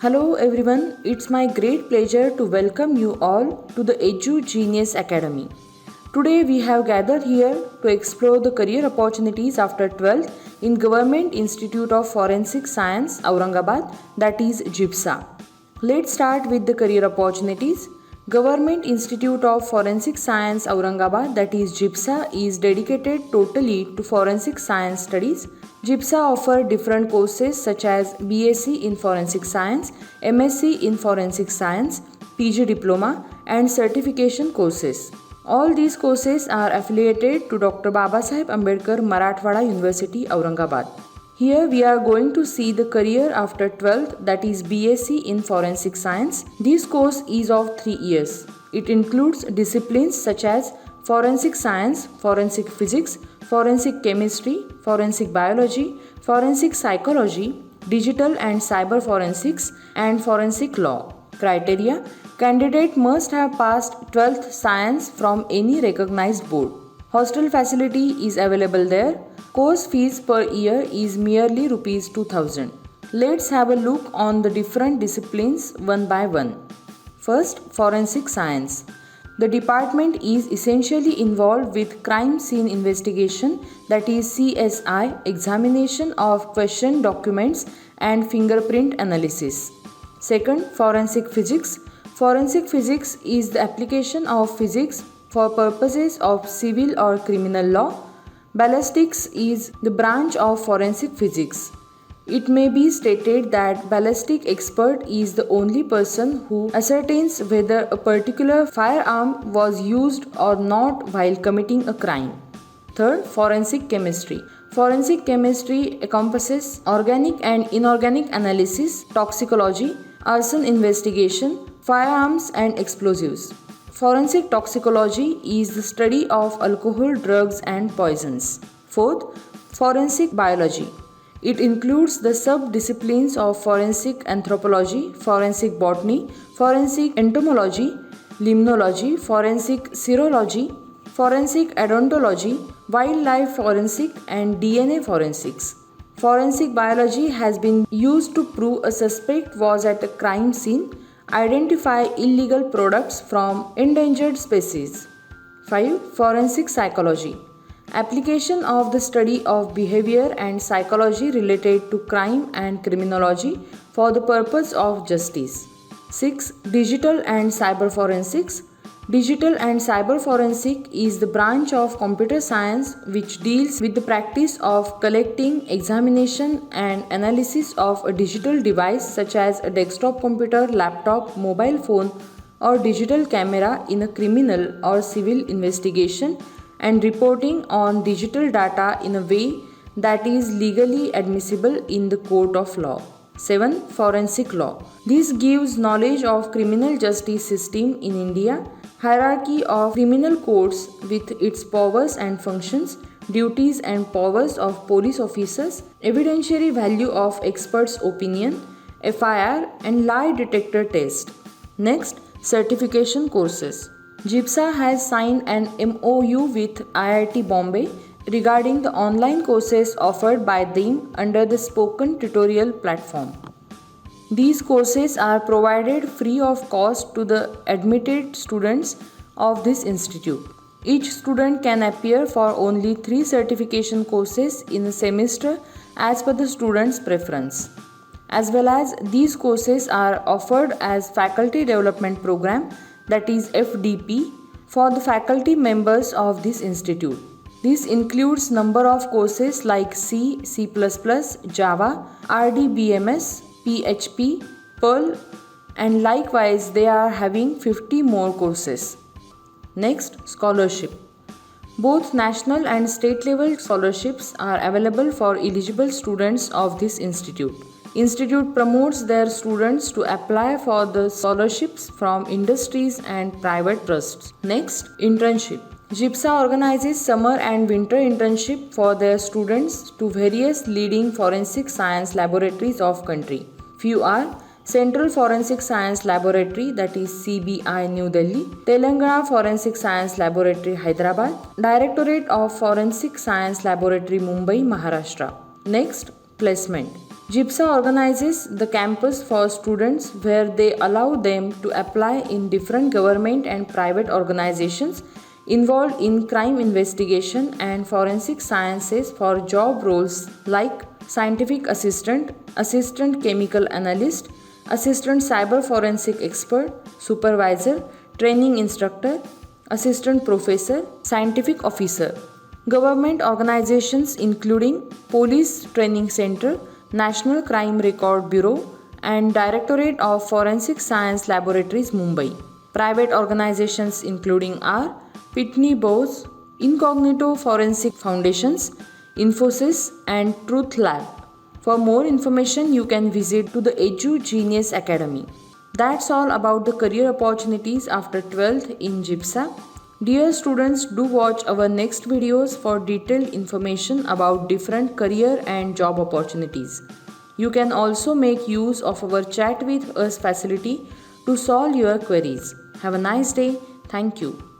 Hello everyone, it's my great pleasure to welcome you all to the Edu Genius Academy. Today we have gathered here to explore the career opportunities after 12th in Government Institute of Forensic Science, Aurangabad, that is GIPSA. Let's start with the career opportunities. Government Institute of Forensic Science, Aurangabad, that is GIPSA, is dedicated totally to forensic science studies. GIPSA offers different courses such as BSc in Forensic Science, MSc in Forensic Science, PG Diploma, and certification courses. All these courses are affiliated to Dr. Babasaheb Ambedkar Marathwada University, Aurangabad. Here we are going to see the career after 12th, that is BSc in Forensic Science. This course is of 3 years. It includes disciplines such as Forensic Science, Forensic Physics, Forensic Chemistry, Forensic Biology, Forensic Psychology, Digital and Cyber Forensics, and Forensic Law. Criteria: candidate must have passed 12th Science from any recognized board. Hostel facility is available there. Course fees per year is merely Rs 2000. Let's have a look on the different disciplines one by one. First, Forensic Science. The department is essentially involved with crime scene investigation, that is CSI, examination of question documents and fingerprint analysis. Second, Forensic Physics. Forensic Physics is the application of physics for purposes of civil or criminal law. Ballistics is the branch of forensic physics. It may be stated that ballistic expert is the only person who ascertains whether a particular firearm was used or not while committing a crime. Third, Forensic Chemistry. Forensic chemistry encompasses organic and inorganic analysis, toxicology, arson investigation, firearms and explosives. Forensic toxicology is the study of alcohol, drugs and poisons. Fourth, Forensic Biology. It includes the sub-disciplines of forensic anthropology, forensic botany, forensic entomology, limnology, forensic serology, forensic odontology, wildlife forensic and DNA forensics. Forensic biology has been used to prove a suspect was at a crime scene, identify illegal products from endangered species. 5. Forensic Psychology. Application of the study of behavior and psychology related to crime and criminology for the purpose of justice. 6. Digital and Cyber Forensics. Digital and cyber forensic is the branch of computer science which deals with the practice of collecting, examination and analysis of a digital device such as a desktop computer, laptop, mobile phone or digital camera in a criminal or civil investigation and reporting on digital data in a way that is legally admissible in the court of law. 7. Forensic Law. This gives knowledge of criminal justice system in India, hierarchy of criminal courts with its powers and functions, duties and powers of police officers, evidentiary value of experts' opinion, FIR and lie detector test. Next, certification courses. GIPSA has signed an MOU with IIT Bombay regarding the online courses offered by them under the Spoken Tutorial platform. These courses are provided free of cost to the admitted students of this institute. Each student can appear for only 3 certification courses in a semester as per the student's preference. As well as these courses are offered as faculty development program, that is FDP, for the faculty members of this institute. This includes number of courses like C, C++, Java, RDBMS, PHP, Perl, and likewise they are having 50 more courses. Next, scholarship. Both national and state level scholarships are available for eligible students of this institute. Institute promotes their students to apply for the scholarships from industries and private trusts. Next, internship. GIPSA organizes summer and winter internship for their students to various leading forensic science laboratories of country. Few are Central Forensic Science Laboratory, that is CBI New Delhi, Telangana Forensic Science Laboratory Hyderabad, Directorate of Forensic Science Laboratory Mumbai, Maharashtra. Next, placement. GIPSA organizes the campus for students where they allow them to apply in different government and private organizations involved in crime investigation and forensic sciences for job roles like scientific assistant, assistant chemical analyst, assistant cyber forensic expert, supervisor, training instructor, assistant professor, scientific officer. Government organizations including Police Training Center, National Crime Record Bureau, and Directorate of Forensic Science Laboratories, Mumbai. Private organizations including are Pitney Bowes, Incognito Forensic Foundations, Infosys, and Truth Lab. For more information, you can visit to the Edu Genius Academy. That's all about the career opportunities after 12th in GIPSA. Dear students, do watch our next videos for detailed information about different career and job opportunities. You can also make use of our Chat with Us facility to solve your queries. Have a nice day. Thank you.